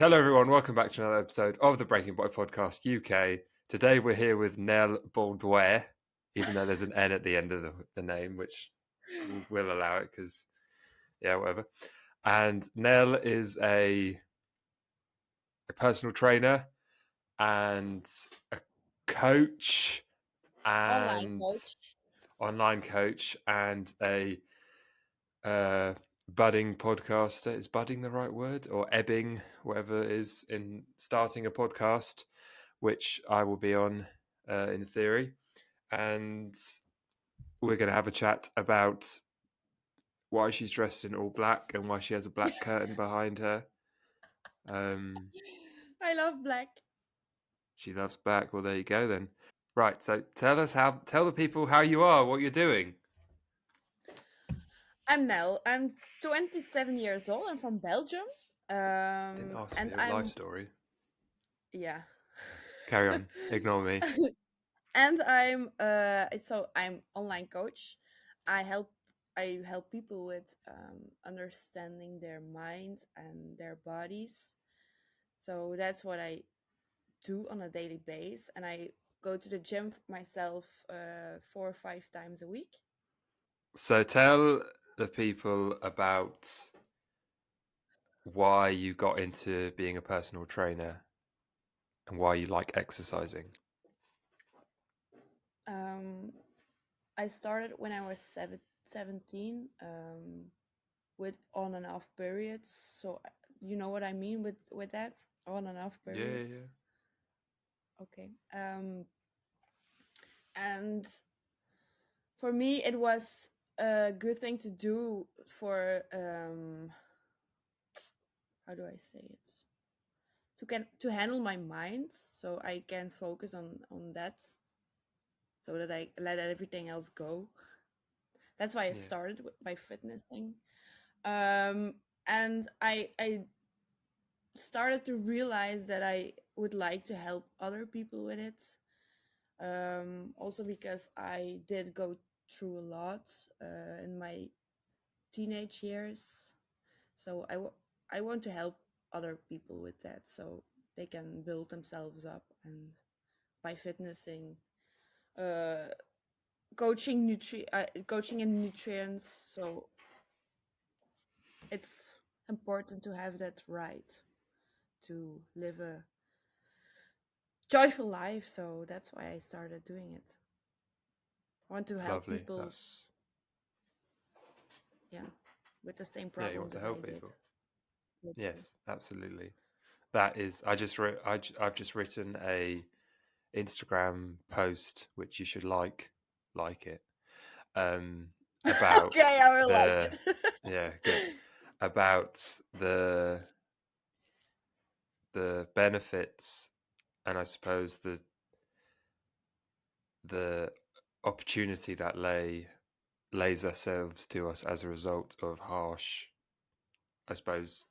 Hello, everyone. Welcome back to another episode of the Breaking Boy Podcast UK. Today, we're here with Nell Bauduin, even though there's an N at the end of the name, which we'll allow it because, yeah, whatever. And Nell is a personal trainer and a coach Online and coach. online coach and a budding podcaster. Is budding the right word? Or ebbing, whatever it is, in starting a podcast, which I will be on in theory. And we're going to have a chat about why she's dressed in all black and why she has a black curtain behind her. I love black. She loves black. Well, there you go then. Right. So tell the people how you are, what you're doing. I'm Nell. I'm 27 years old. I'm from Belgium. Didn't ask for And your life I'm story. yeah. Carry on. Ignore me. And I'm online coach. I help I help people with understanding their minds and their bodies. So that's what I do on a daily basis, and I go to the gym myself 4 or 5 times a week. So tell the people about why you got into being a personal trainer and why you like exercising. Um, I started when I was 17 with on and off periods. So you know what I mean with that on and off Yeah. periods. Okay. And for me, it was a good thing to do for how do I say it? To handle my mind, so I can focus on that, so that I let everything else go. That's why I Yeah. started by fitnessing. um, and I started to realize that I would like to help other people with it. Also because I did go through a lot in my teenage years, so I want to help other people with that, so they can build themselves up, and by fitnessing, uh, coaching and nutrients. So it's important to have that right to live a joyful life. So that's why I started doing it. I want to help Lovely. people, That's yeah, with the same yeah. You want problems to as I help did. people. Literally. Yes, absolutely. That is. I just wrote. I've just written a Instagram post which you should like it. Um, about Okay, I will like the it. yeah, good, about the benefits and I suppose the opportunity that lays ourselves to us as a result of harsh, I suppose,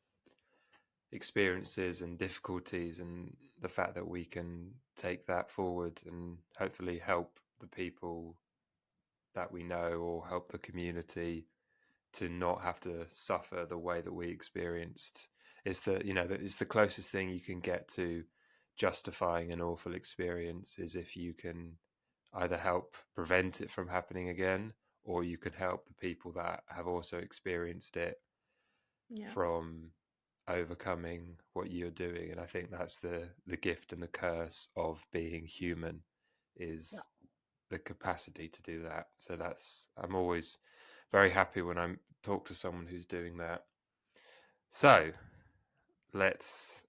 experiences and difficulties, and the fact that we can take that forward and hopefully help the people that we know or help the community to not have to suffer the way that we experienced. It's the closest thing you can get to justifying an awful experience is if you can either help prevent it from happening again, or you can help the people that have also experienced it Yeah. from overcoming what you're doing. And I think that's the gift and the curse of being human, Yeah. is the capacity to do that. So I'm always very happy when I talk to someone who's doing that. So let's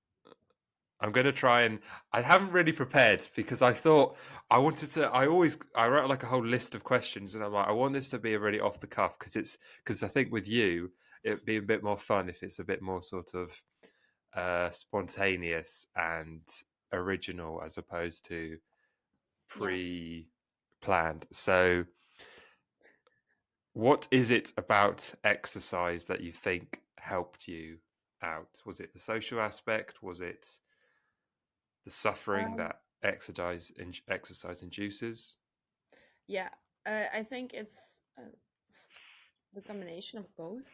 I'm going to try and I haven't really prepared because I thought I wrote like a whole list of questions, and I'm like, I want this to be a really off the cuff because I think with you it'd be a bit more fun if it's a bit more sort of spontaneous and original as opposed to Yeah. pre-planned. So what is it about exercise that you think helped you out? Was it the social aspect? Was it the suffering Um, that exercise induces? yeah. I think it's the combination of both.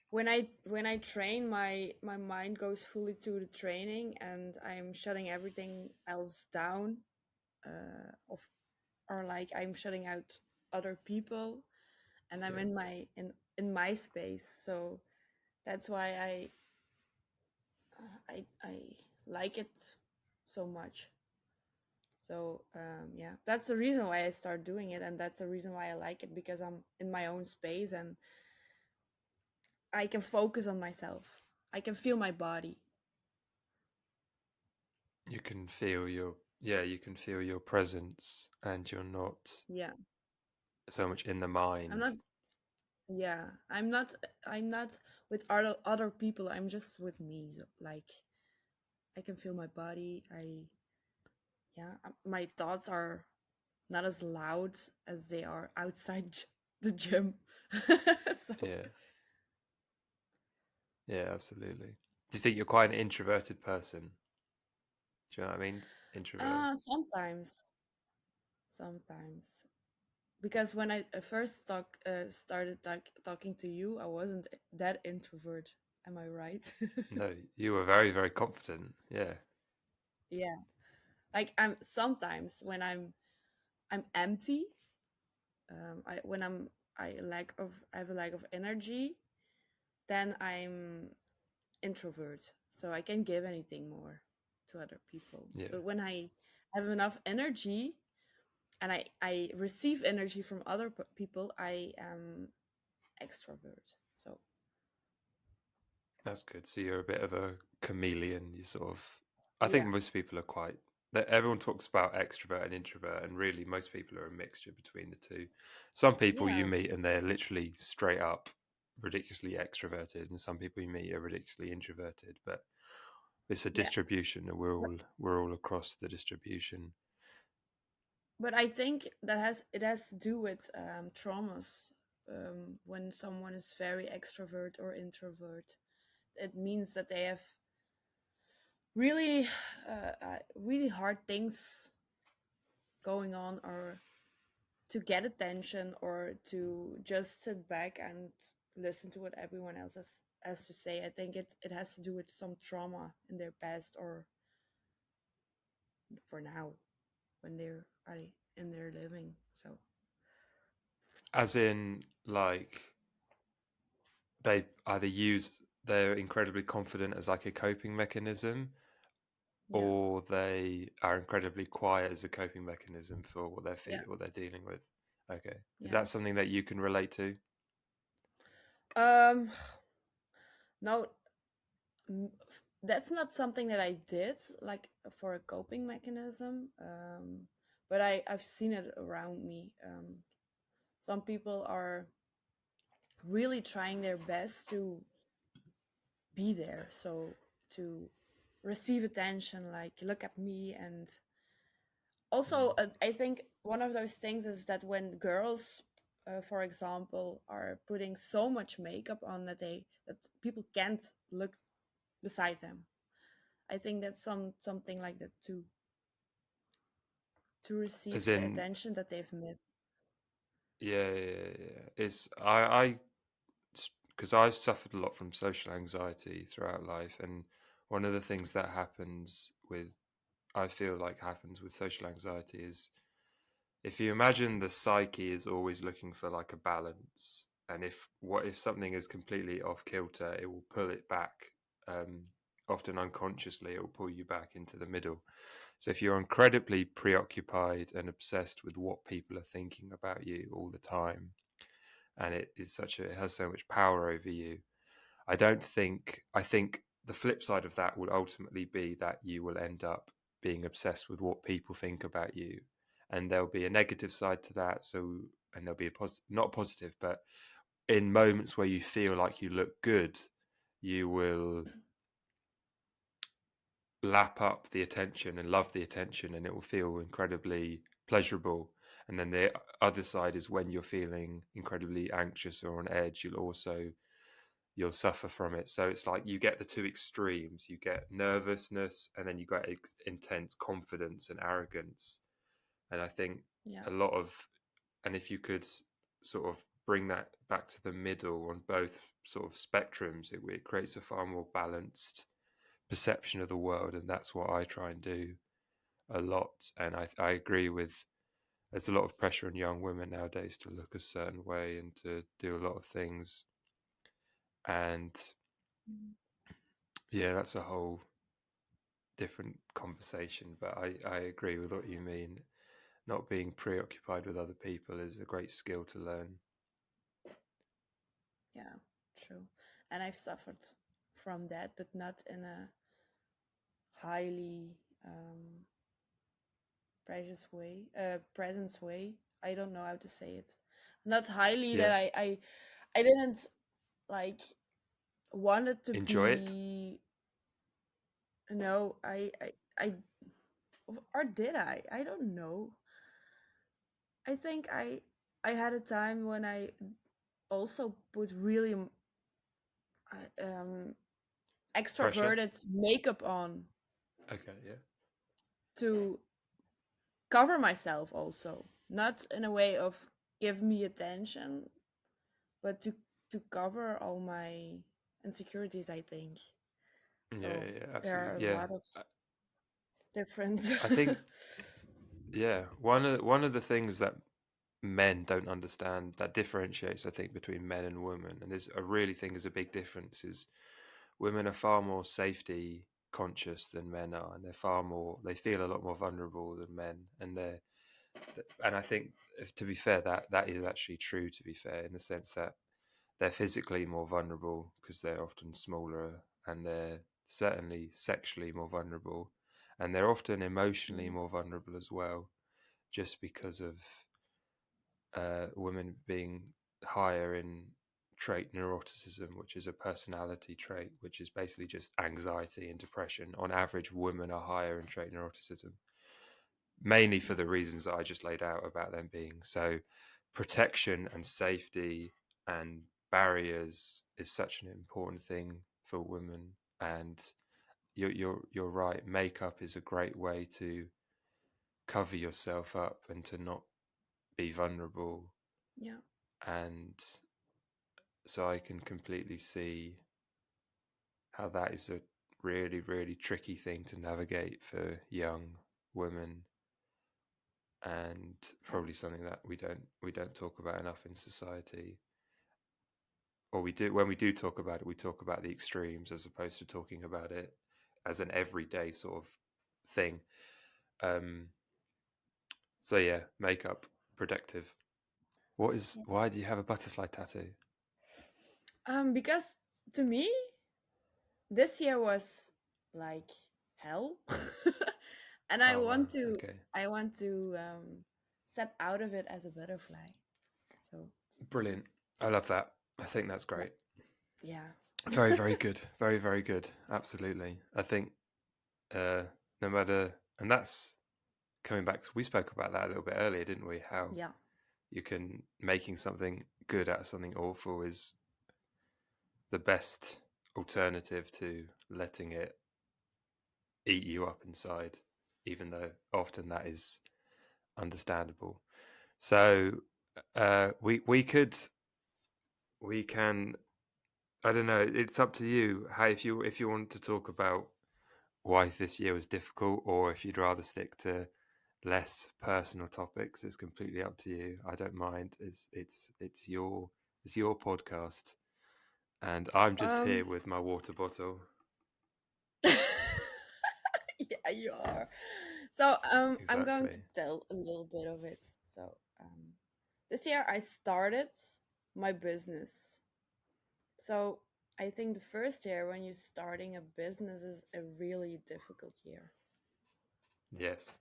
when I train, my mind goes fully to the training, and I'm shutting everything else down, of or like I'm shutting out other people, and I'm Yeah. in my space. So that's why I like it so much. So yeah, that's the reason why I start doing it, and that's the reason why I like it, because I'm in my own space and I can focus on myself. I can feel my body. You can feel you can feel your presence, and you're not Yeah, so much in the I'm mind. not. Yeah, I'm not with other people. I'm just with me. So, like, I can feel my body. Yeah, my thoughts are not as loud as they are outside the gym. So, Yeah. Yeah, absolutely. Do you think you're quite an introverted person? Do you know what I mean? Introvert. sometimes, sometimes, because when I first started talking to you, I wasn't that introvert. Am I right? No, you were very, very confident. Yeah. Yeah, like I'm sometimes when I'm empty. I when I have a lack of energy, then I'm introvert, so I can give anything more to other people. Yeah. But when I have enough energy and I receive energy from other people, I am extrovert. So That's good. So you're a bit of a chameleon. You sort of, I think yeah, most people are quite, that everyone talks about extrovert and introvert, and really most people are a mixture between the two. Some people you yeah, meet and they're literally straight up ridiculously extroverted, and some people you meet are ridiculously introverted. But it's a yeah. distribution, and But, we're all across the distribution. but I think it has to do with traumas. When someone is very extrovert or introvert, it means that they have really really hard things going on, or to get attention, or to just sit back and listen to what everyone else has to say. I think it has to do with some trauma in their past, or for now, when they're in their living. So As in, like, they either use they're incredibly confident as like a coping mechanism, yeah, or they are incredibly quiet as a coping mechanism for what yeah, what they're dealing with. Okay, is yeah. that something that you can relate to? um no, that's not something that I did like for a coping mechanism. But I've seen it around me. Some people are really trying their best to be there, so to receive attention, like look at me. And also, Mm. I think one of those things is that when girls, for example, are putting so much makeup on that people can't look beside them. I think that's something like that too, to As receive the in, attention that they've missed. yeah. It's I because I've suffered a lot from social anxiety throughout life, and one of the things that happens with I feel like happens with social anxiety is, if you imagine the psyche is always looking for like a balance, and if something is completely off kilter, it will pull it back. um, Often unconsciously it will pull you back into the middle. So if you're incredibly preoccupied and obsessed with what people are thinking about you all the time, and it has so much power over you, I think the flip side of that would ultimately be that you will end up being obsessed with what people think about you. And there'll be a negative side to that. So, and there'll be not positive, but in moments where you feel like you look good, you will lap up the attention and love the attention, and it will feel incredibly pleasurable. And then the other side is when you're feeling incredibly anxious or on edge, you'll suffer from it. So it's like you get the two extremes. You get nervousness, and then you get intense confidence and arrogance. And I think Yeah, a lot of, and if you could sort of bring that back to the middle on both sort of spectrums, it creates a far more balanced perception of the world, and that's what I try and do a lot. And I agree with, there's a lot of pressure on young women nowadays to look a certain way and to do a lot of things. And yeah, that's a whole different conversation. But I agree with what you mean. Not being preoccupied with other people is a great skill to learn. Yeah, true. And I've suffered from that, but not in a highly precious way, presence way. I don't know how to say it. Not highly that Yeah, I didn't like wanted to enjoy it. be. No, I, or did I? I don't know. I think I had a time when I also put really um Pressure. extroverted makeup on Okay, yeah. to cover myself also, not in a way of give me attention, but to cover all my insecurities, I think. Yeah, So yeah, there absolutely. are a Yeah. lot of I different. I think, yeah, one of the things that men don't understand, that differentiates, I think, between men and women, and there's, I really think is a big difference, is women are far more safety conscious than men are, and they're far more, they feel a lot more vulnerable than men, and and I think, if, to be fair, that is actually true, to be fair, in the sense that they're physically more vulnerable because they're often smaller, and they're certainly sexually more vulnerable, and they're often emotionally Yeah, more vulnerable as well, just because of women being higher in trait neuroticism, which is a personality trait, which is basically just anxiety and depression. On average, women are higher in trait neuroticism, mainly for yeah, the reasons that I just laid out about them being so. Protection and safety and barriers is such an important thing for women, and you're right. Makeup is a great way to cover yourself up and to not be vulnerable, yeah, and so I can completely see how that is a really, really tricky thing to navigate for young women, and yeah. probably something that we don't talk about enough in society. Or we do, when we do talk about it, we talk about the extremes as opposed to talking about it as an everyday sort of thing. Um, so yeah, makeup, protective. Yeah. Why do you have a butterfly tattoo? Because to me, this year was like hell, and Oh wow, okay, I want to step out of it as a butterfly. So brilliant. I love that. I think that's yeah, great. yeah, Very, very good. Very, very good. Absolutely. I think uh, no matter, and that's coming back to, we spoke about that a little bit earlier, didn't we? How yeah, you can, making something good out of something awful is the best alternative to letting it eat you up inside, even though often that is understandable. So we can, I don't know. It's up to you. How, if you want to talk about why this year was difficult, or if you'd rather stick to less personal topics, it's completely up to you. I don't mind. It's your podcast, and I'm just um, here with my water bottle. yeah, you are. So I'm going to Exactly. tell a little bit of it. So this year I started my business. So I think the first year when you're starting a business is a really difficult year Yes.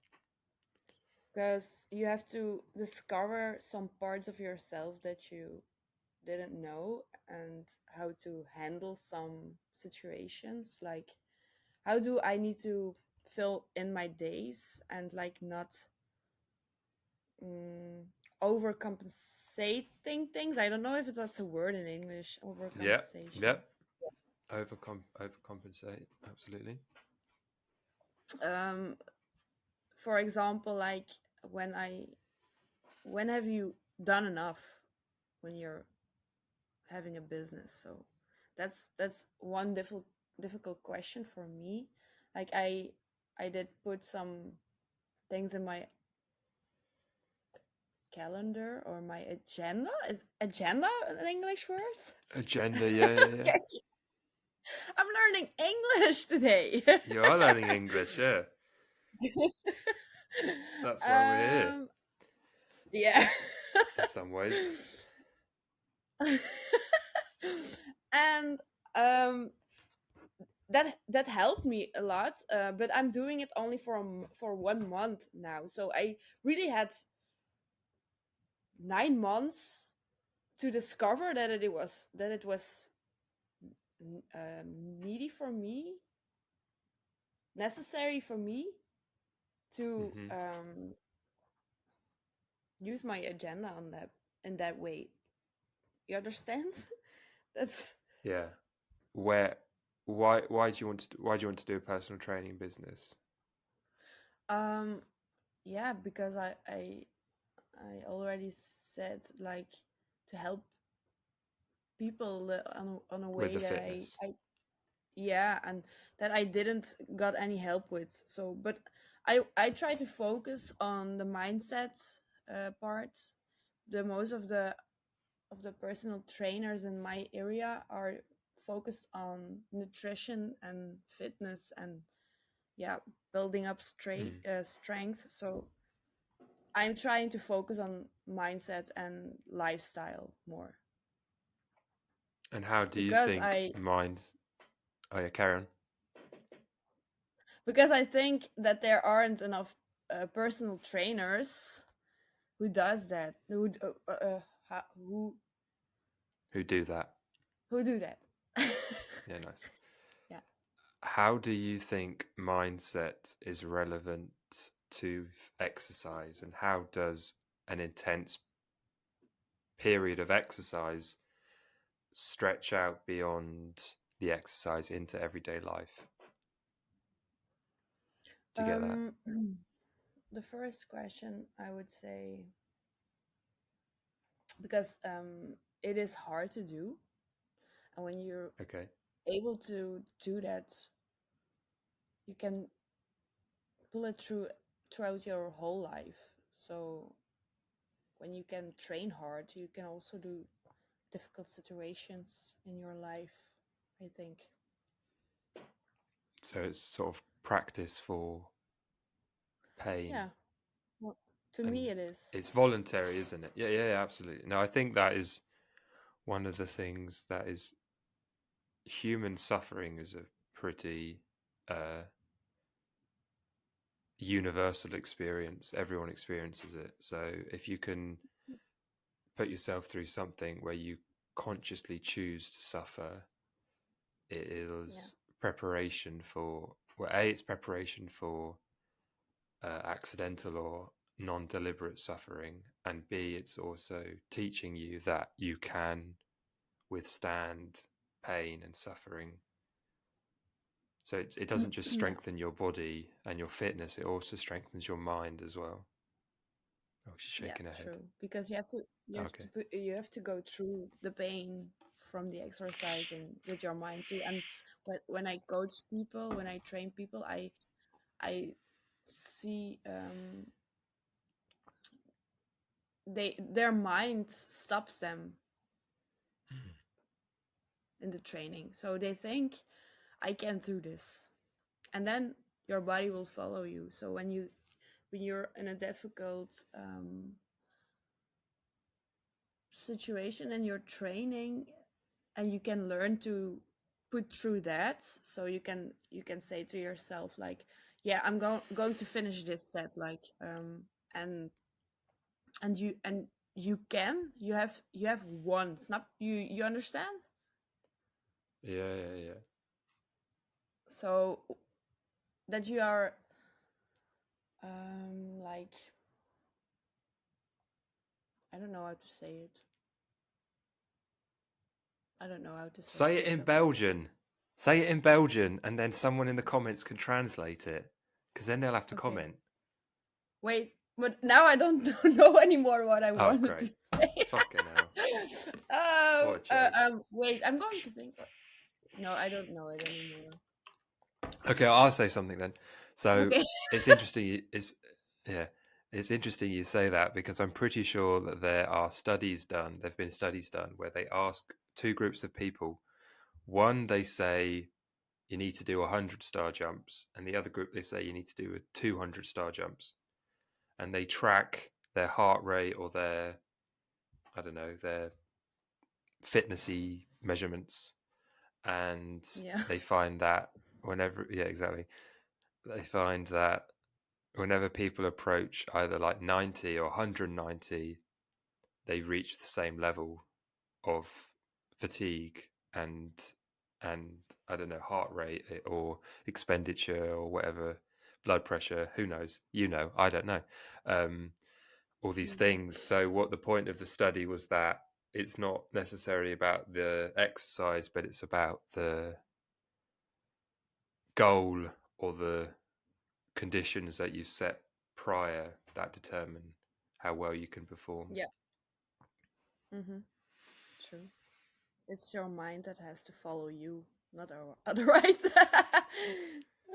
because you have to discover some parts of yourself that you didn't know and how to handle some situations. Like, how do I need to fill in my days and like not mm, overcompensating things? I don't know if that's a word in English, Yep. overcompensation. Yep. Overcompensate. Absolutely. Um, for example, like when I when have you done enough when you're having a business? So that's one difficult question for me. Like I did put some things in my calendar or my agenda. Is agenda an English word? Agenda, yeah. Okay, I'm learning English today. You are learning English, yeah. That's why we're here, Yeah. in some ways. And that helped me a lot, but I'm doing it only for 1 month now, so I really had 9 months to discover that it was needy for me, necessary for me to Hmm. use my agenda on that in that way. You understand? That's Yeah. Where? Why do you want to? Why do you want to do a personal training business? um yeah, because I already said, like, to help people on a With way the that fitness. yeah, and that I didn't got any help with. So, but I try to focus on the mindset part. The most of the personal trainers in my area are focused on nutrition and fitness and, yeah, building up Mm. strength. So I'm trying to focus on mindset and lifestyle more, And how do you because think mind? Oh yeah, carry on. I think that there aren't enough personal trainers who does that, Who do that? who do that. Yeah, nice. Yeah. How do you think mindset is relevant to exercise, and how does an intense period of exercise stretch out beyond the exercise into everyday life? Do you get that? um the first question, I would say, because it is hard to do, and when you're Okay. able to do that, you can pull it throughout your whole life. So when you can train hard, you can also do difficult situations in your life, I think. So it's sort of practice for pain, Yeah, well, to and me it is. it's voluntary, isn't it? Yeah, absolutely. No, I think that is one of the things that is human suffering is a pretty uh, universal experience. Everyone experiences it. So if you can put yourself through something where you consciously choose to suffer, it Yeah. is preparation for, well, A, it's preparation for accidental or non-deliberate suffering, and B, it's also teaching you that you can withstand pain and suffering. So it doesn't just Yeah. strengthen your body and your fitness, it also strengthens your mind as well. Oh, she's Yeah, shaking her head. true. Because Okay. you have to go through the pain from the exercising with your mind too. And when I coach people, when I train people, I see their mind stops them in the training. So they think, I can do this. And then your body will follow you. So when you're in a difficult situation and you're training, and you can learn to put through that, so you can say to yourself, like, yeah, I'm going to finish this set, like, and you have one snap, you understand. Yeah. So that you are like, I don't know how to say it. I don't know how to say Say it. it I'm in sorry. Belgian. Say it in Belgian, and then someone in the comments can translate it, because then they'll have to Okay. comment. Wait, but now I don't know anymore what I Oh, wanted to great. say. Fucking hell. What a joke. Wait, I'm going to think. No, I don't know it anymore. Okay, I'll say something then. So Okay. it's interesting. Yeah, it's interesting you say that because I'm pretty sure that there are studies done. There've been studies done where they ask two groups of people. One, they say you need to do 100-star jumps, and the other group they say you need to do 200-star jumps, and they track their heart rate or their, I don't know, their fitnessy measurements, and Yeah. they find that yeah, exactly, they find that whenever people approach either like 90 or 190, they reach the same level of fatigue and and I don't know, heart rate or expenditure or whatever, blood pressure, who knows, I don't know, um, all these Mhm. things. So what the point of the study was that it's not necessarily about the exercise, but it's about the goal or the conditions that you set prior that determine how well you can perform. Yeah. Mhm. True. It's your mind that has to follow you, not otherwise.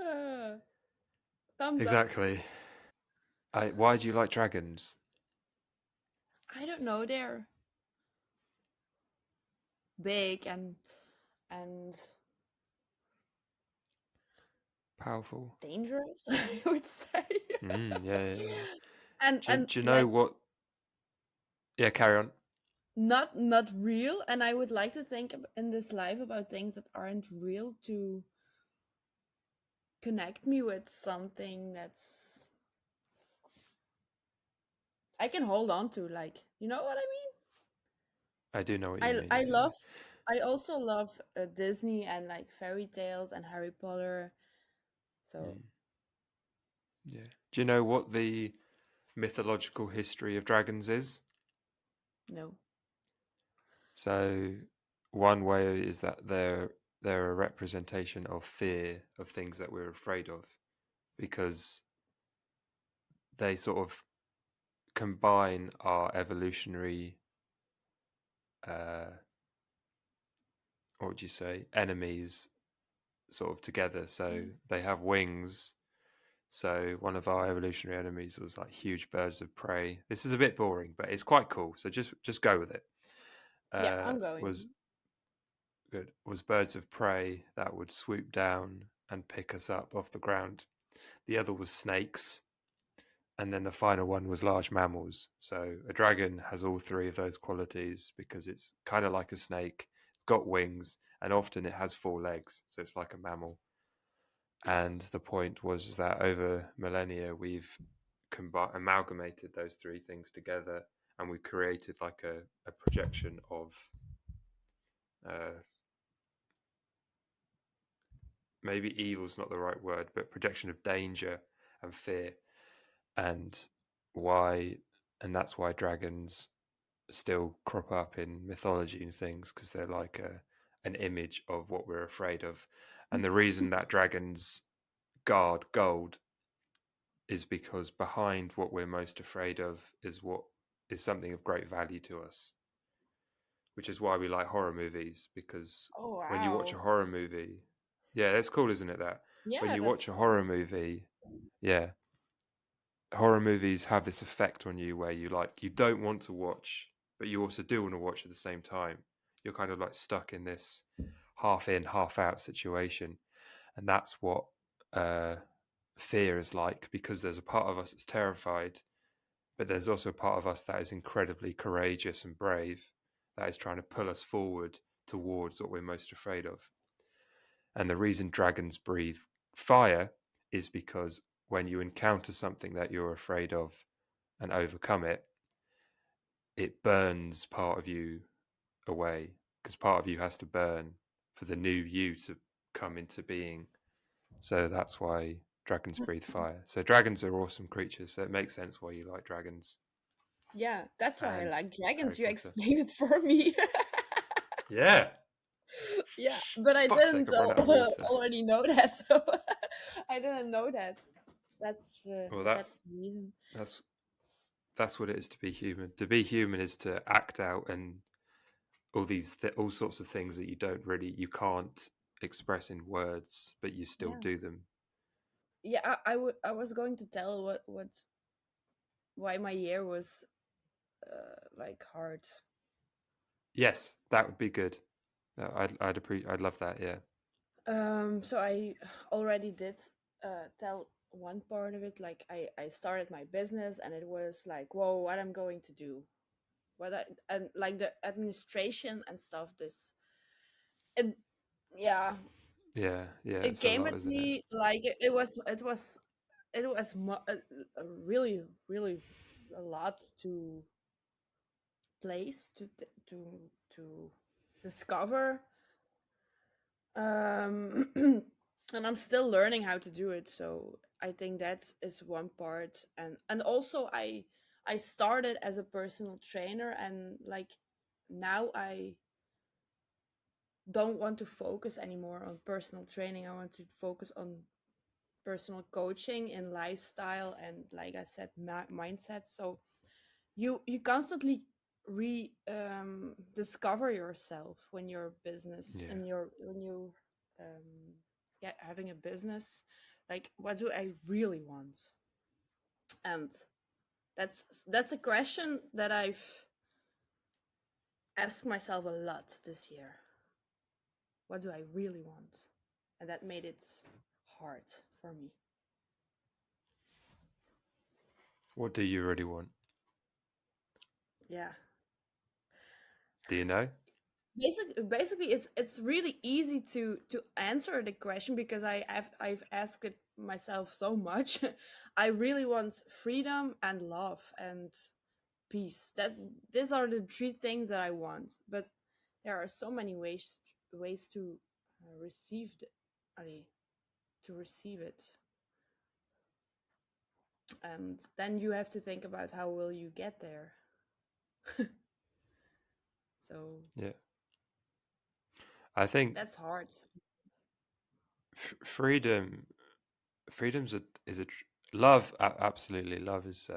Uh, thumbs up. Exactly. Why do you like dragons? I don't know. They're big and Powerful. dangerous, I would say. Yeah, yeah, yeah. And Do you know like what? Yeah, carry on. not real. And I would like to think in this life about things that aren't real to connect me with something that's I can hold on to. Like, you know what I mean? I do know what you I mean. I Yeah, love I also love Disney and like fairy tales and Harry Potter. yeah. So Yeah. Do you know what the mythological history of dragons is? no. So, one way is that they're a representation of fear of things that we're afraid of, because they sort of combine our evolutionary, uh, what would you say, enemies sort of together. So Mm. they have wings. So one of our evolutionary enemies was like huge birds of prey. This is a bit boring, but it's quite cool. So just go with it. Yeah, I'm Was going. good was birds of prey that would swoop down and pick us up off the ground. The other was snakes, and then the final one was large mammals. So a dragon has all three of those qualities because it's kind of like a snake. It's got wings, and often it has four legs, so it's like a mammal. Yeah. And the point was that over millennia, we've amalgamated those three things together, and we created like a projection of uh, maybe evil's not the right word, but projection of danger and fear, and why, and that's why dragons still crop up in mythology and things, because they're like an image of what we're afraid of. And the reason that dragons guard gold is because behind what we're most afraid of is what is something of great value to us, which is why we like horror movies. Because Oh when you watch wow. a horror movie, yeah, that's cool, isn't it? That when Yeah, you that's watch a horror movie, yeah, horror movies have this effect on you where you don't want to watch, but you also do want to watch at the same time. You're kind of like stuck in this half in, half out situation, and that's what uh, fear is like. Because there's a part of us that's terrified, but there's also a part of us that is incredibly courageous and brave, that is trying to pull us forward towards what we're most afraid of. And the reason dragons breathe fire is because when you encounter something that you're afraid of and overcome it, it burns part of you away, because part of you has to burn for the new you to come into being. So that's why dragons breathe fire. So dragons are awesome creatures. So it makes sense why you like dragons yeah, that's why I and like Harry dragons. You Potter. explained it for me. Yeah. Yeah, Shh, but I fuck's sake, didn't I've run out of water. already know that, so I didn't know that. Well, That's the reason. that's that's what it is to be human. To be human is to act out and all sorts of things that you can't express in words, but you still Yeah. do them. Yeah, I was going to tell why my year was like hard. Yes, that would be good. I'd love that. Yeah. So I already did tell one part of it. Like I started my business, and it was like, whoa, what I'm going to do, and like the administration and stuff. It, yeah, Yeah, yeah, it it's a came lot, at isn't it? me like really really a lot to place to discover. um and I'm still learning how to do it, so I think that is one part. And also I started as a personal trainer, and like now I don't want to focus anymore on personal training. I want to focus on personal coaching in lifestyle and, like I said, mindset. So you constantly re discover yourself when you're business Yeah, and when you yeah, having a business. Like, what do I really want? And that's a question that I've asked myself a lot this year. What do I really want? And that made it hard for me. what do you really want? Yeah. Do you know? Basically it's really easy to answer the question, because I've asked it myself so much. I really want freedom and love and peace. That these are the three things that I want, but there are so many ways to receive ali, to receive it. And then you have to think about how will you get there. So Yeah, I think that's hard. freedom, freedom's a is a love. Absolutely, love is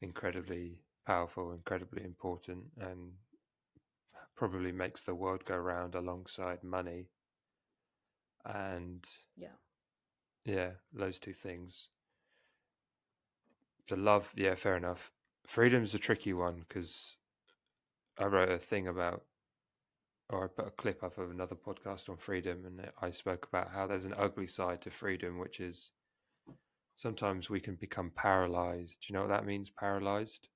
incredibly powerful, incredibly important, and probably makes the world go round alongside money. And Yeah. yeah, those two things. The love, yeah, fair enough. Freedom's a tricky one because I wrote a thing about, or I put a clip up of another podcast on freedom, and I spoke about how there's an ugly side to freedom, which is sometimes we can become paralyzed. Do you know what that means? Paralyzed?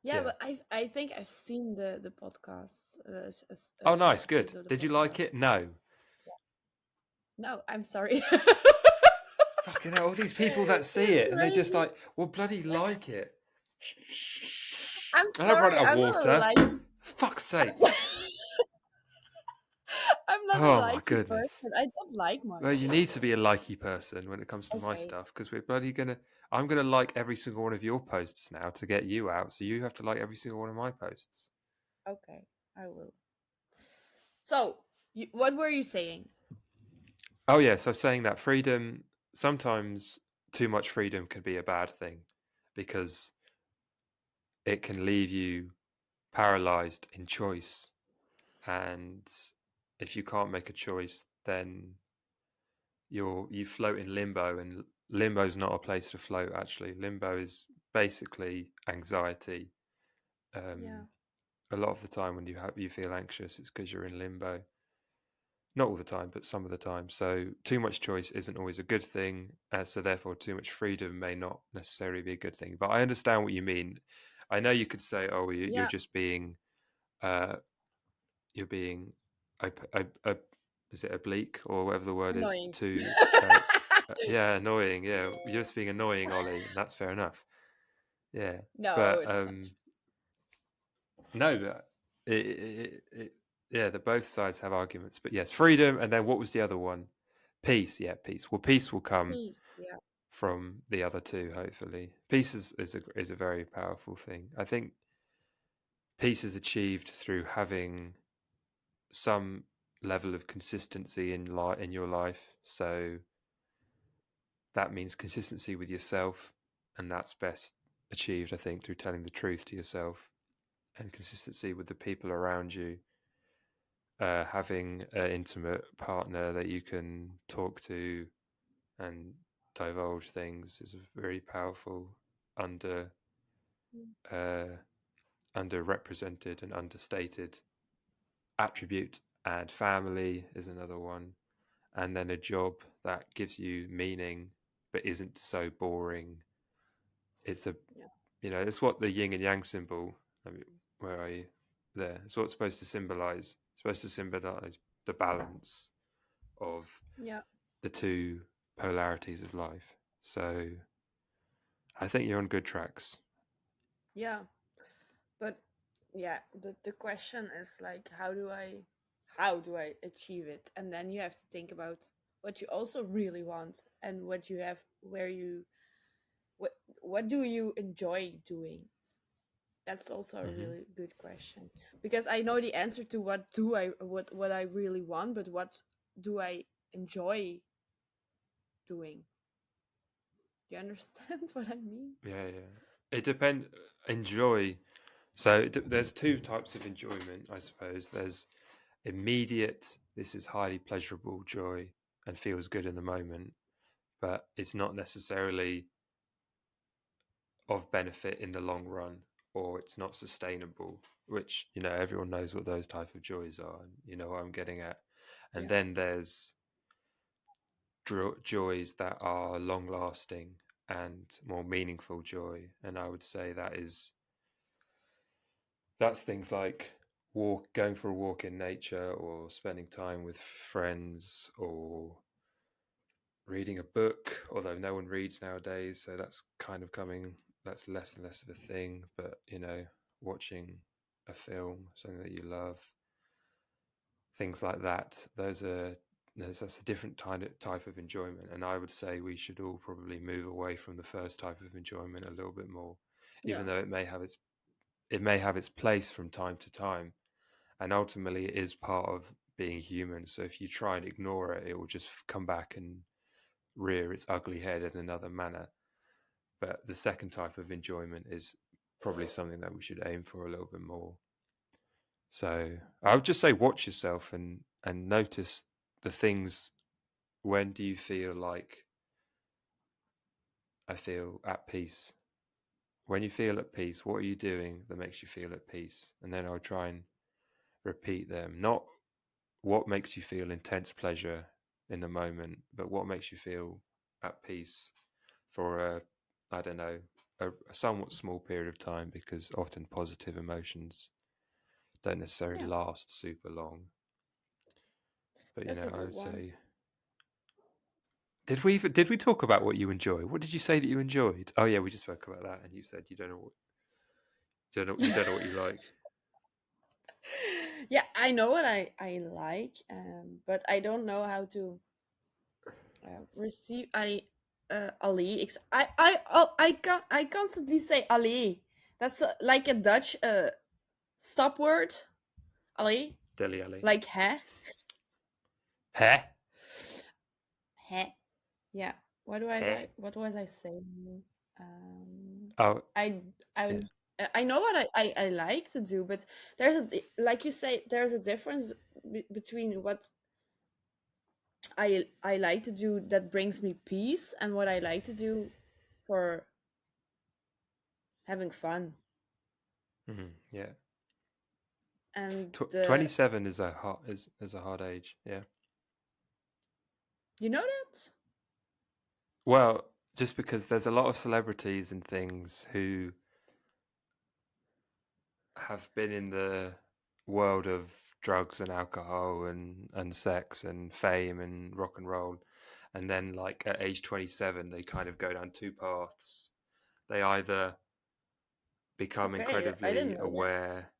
Yeah, Yeah. but I think I've seen the podcast, Oh, nice, a good. piece of the Did you like podcast. it? No. No, I'm sorry. Fucking hell, all these people that see it and they just Crazy. like, well, bloody like it. I'm And I've run sorry. out of I'm not a water. like. Fuck's sake. I'm not a Oh my likey goodness. person. I don't like Well, much. you need to be a likey person when it comes to my Okay, stuff because we're bloody gonna. I'm gonna like every single one of your posts now to get you out. So you have to like every single one of my posts. okay, I will. So, what were you saying? Oh yeah. So saying that freedom, sometimes too much freedom can be a bad thing because it can leave you paralyzed in choice. And if you can't make a choice, then you float in limbo, and limbo is not a place to float. Actually, limbo is basically anxiety. Yeah, Um, a lot of the time when you feel anxious, it's because you're in limbo. Not all the time, but some of the time. So too much choice isn't always a good thing. So therefore, too much freedom may not necessarily be a good thing. But I understand what you mean. I know you could say, "Oh, you're yeah, just being uh, you're being is it oblique or whatever the word is annoying. to yeah, annoying, yeah, you're just being annoying, Ollie, and that's fair enough, yeah. No, But it's not. no, yeah, the both sides have arguments, but yes, freedom. And then what was the other one? Peace. Yeah, peace. Well, peace will come Peace. Yeah, from the other two, hopefully. Peace is a very powerful thing. I think peace is achieved through having some level of consistency in your life. So that means consistency with yourself, and that's best achieved, I think, through telling the truth to yourself, and consistency with the people around you. having an intimate partner that you can talk to and divulge things is a very powerful under uh, underrepresented and understated attribute. And family is another one, and then a job that gives you meaning but isn't so boring. It's a Yeah. it's what the yin and yang symbol. I mean, where are you? There. It's what's supposed to symbolize. It's supposed to symbolize the balance of Yeah. the two polarities of life. So I think you're on good tracks. Yeah. But yeah, the question is like, how do I achieve it? And then you have to think about what you also really want and what you have, where you, what what do you enjoy doing? That's also a Hmm. really good question, because I know the answer to what I really want, but what do I enjoy doing? Do you understand what I mean? Yeah, yeah. It depends. Enjoy. So there's two types of enjoyment, I suppose. There's immediate, this is highly pleasurable joy and feels good in the moment, but it's not necessarily of benefit in the long run, or it's not sustainable, which, everyone knows what those type of joys are, and you know what I'm getting at. And Yeah. then there's joys that are long lasting and more meaningful joy. And I would say that's things like going for a walk in nature, or spending time with friends, or reading a book, although no one reads nowadays, so that's less and less of a thing. But watching a film, something that you love, things like that, that's a different type of enjoyment. And I would say we should all probably move away from the first type of enjoyment a little bit more, Yeah. even though it may have its place from time to time, and ultimately it is part of being human. So if you try and ignore it, it will just come back and rear its ugly head in another manner. But the second type of enjoyment is probably something that we should aim for a little bit more. So I would just say watch yourself and notice the things. When do you feel like I feel at peace? When you feel at peace, what are you doing that makes you feel at peace? And then I'll try and repeat them. Not what makes you feel intense pleasure in the moment, but what makes you feel at peace for I don't know, a somewhat small period of time, because often positive emotions don't necessarily Yeah. last super long. But That's a I good would one. say, did we talk about what you enjoy? What did you say that you enjoyed? Oh yeah, we just spoke about that, and you said you don't know what you like. Yeah, I know what I like, but I don't know how to receive. Ali. I constantly say Ali. That's like a Dutch stop word. Ali, Deli Ali. like hè. Heh? Hè. Yeah. What do I Heh? like? What was I saying? Um, Oh I I yeah. I know what I like to do, but like you say, there's a difference between what I like to do that brings me peace and what I like to do for having fun. Yeah. And 27 is a hard age. Yeah. you know that? Well, just because there's a lot of celebrities and things who have been in the world of drugs and alcohol and sex and fame and rock and roll, and then like at age 27 they kind of go down two paths. They either become Okay, I incredibly didn't know that. aware.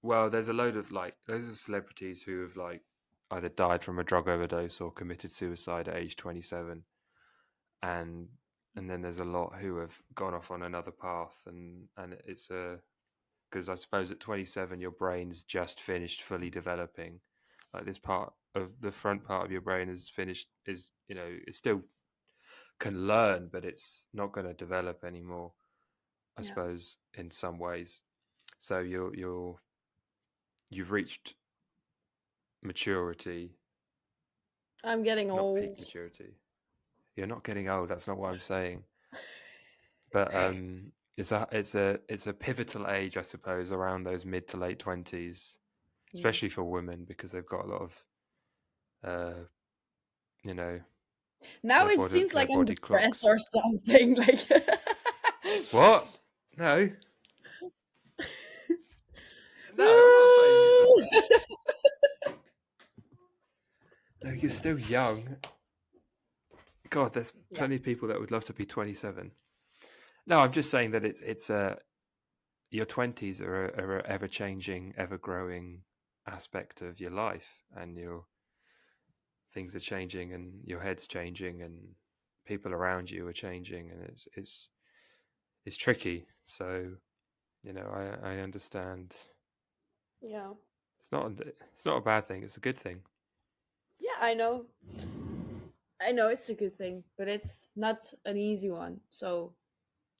Well, there's a load of like those are celebrities who have like either died from a drug overdose or committed suicide at age 27, and then there's a lot who have gone off on another path, and it's a because I suppose at 27 your brain's just finished fully developing. Like this part of the front part of your brain is finished, is it still can learn, but it's not going to develop anymore, I Yeah, suppose, in some ways. So you've reached maturity, I'm getting not peak old. maturity. You're not getting old. That's not what I'm saying. But it's a pivotal age, I suppose, around those mid to late 20s, Mm. especially for women, because they've got a lot of uh, you know, Now it seems their like I'm body depressed clocks. or something. Like What? No, no, I'm not saying that. No, you're still young. God, there's Yeah. plenty of people that would love to be 27. No, I'm just saying that it's your 20s are a ever changing, ever growing aspect of your life, and your things are changing, and your head's changing, and people around you are changing, and it's tricky. So I understand. Yeah. It's not a bad thing. It's a good thing. Yeah, I know. I know it's a good thing, but it's not an easy one. So,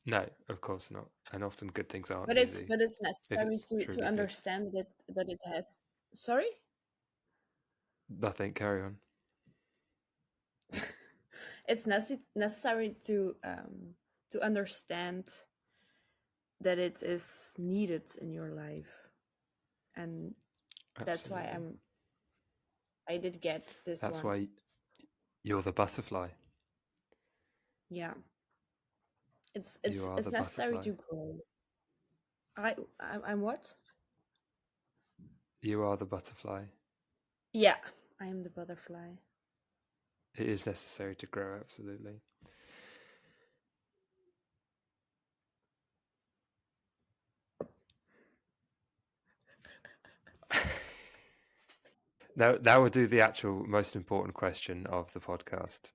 No, of course not. And often good things aren't but it's easy but it's if necessary it's to truly good. understand that it has. Sorry. Nothing. Carry on. It's necessary to understand that it is needed in your life, and that's why Absolutely. I did get this That's one. why you're the butterfly. Yeah, it's You it's are it's the necessary butterfly. to grow. I'm what? You are the butterfly. Yeah, I am the butterfly. It is necessary to grow. Absolutely. Now, that will do the actual most important question of the podcast.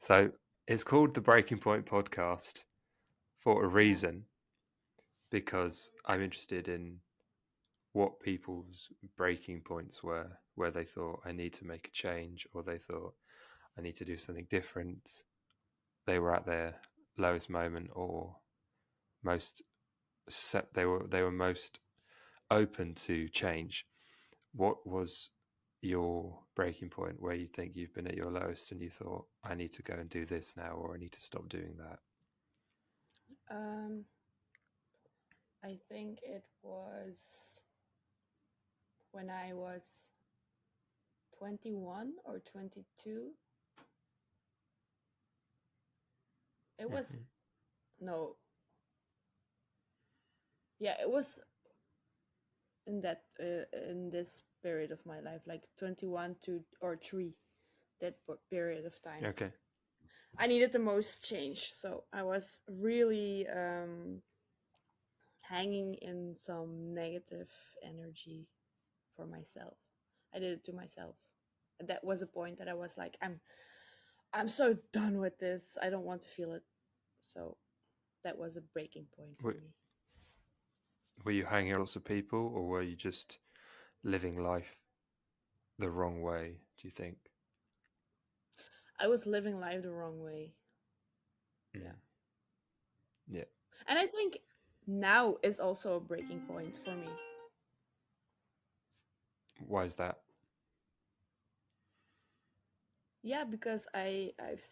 So it's called the Breaking Point Podcast for a Yeah. reason, because I'm interested in what people's breaking points were, where they thought I need to make a change, or they thought I need to do something different. They were at their lowest moment, or most they were most open to change. What was your breaking point where you think you've been at your lowest and you thought I need to go and do this now, or I need to stop doing that? Um, I think it was when I was 21 or 22. It was Hmm. no, yeah, it was in this period of my life, like 21 to or 3, that period of time. Okay. I needed the most change, so I was really hanging in some negative energy for myself. I did it to myself. And that was a point that I was like, I'm so done with this. I don't want to feel it. So that was a breaking point for Were, me. were you hanging out with lots of people, or were you just living life the wrong way, do you think? I was living life the wrong way. Yeah. Mm. Yeah. And I think now is also a breaking point for me. Why is that? Yeah, because I've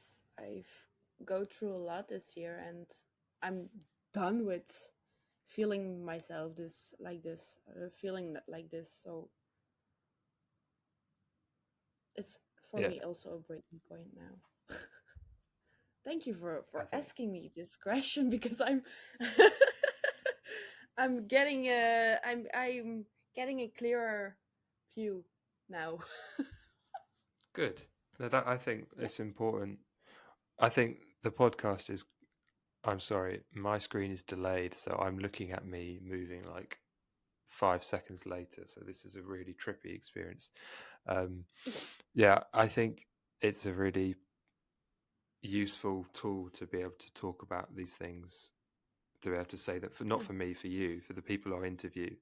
go through a lot this year, and I'm done with feeling myself this like this, feeling like this. So it's for Yeah. me also a breaking point now. Thank you I for think asking me this question because I'm I'm getting a clearer view now. good. No, that I think Yeah. it's important. I think the podcast is. I'm sorry, my screen is delayed, so I'm looking at me moving like 5 seconds later. So this is a really trippy experience. Um, yeah, I think it's a really useful tool to be able to talk about these things, to be able to say that, for not Yeah. for me, for you, for the people I interview.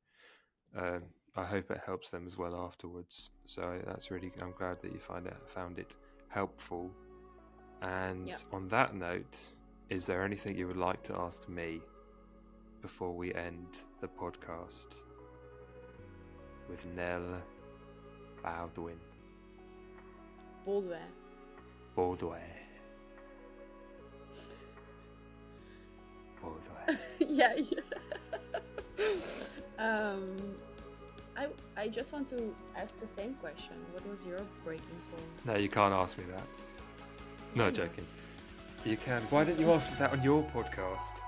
Um, I hope it helps them as well afterwards. So that's really. I'm glad that you found it helpful. And Yeah. on that note, is there anything you would like to ask me before we end the podcast with Nell Bauduin. Bauduin. Bauduin. Bauduin. Yeah. I just want to ask the same question. What was your breaking point? No, you can't ask me that. No, Why joking. not? You can. Why didn't you ask me that on your podcast?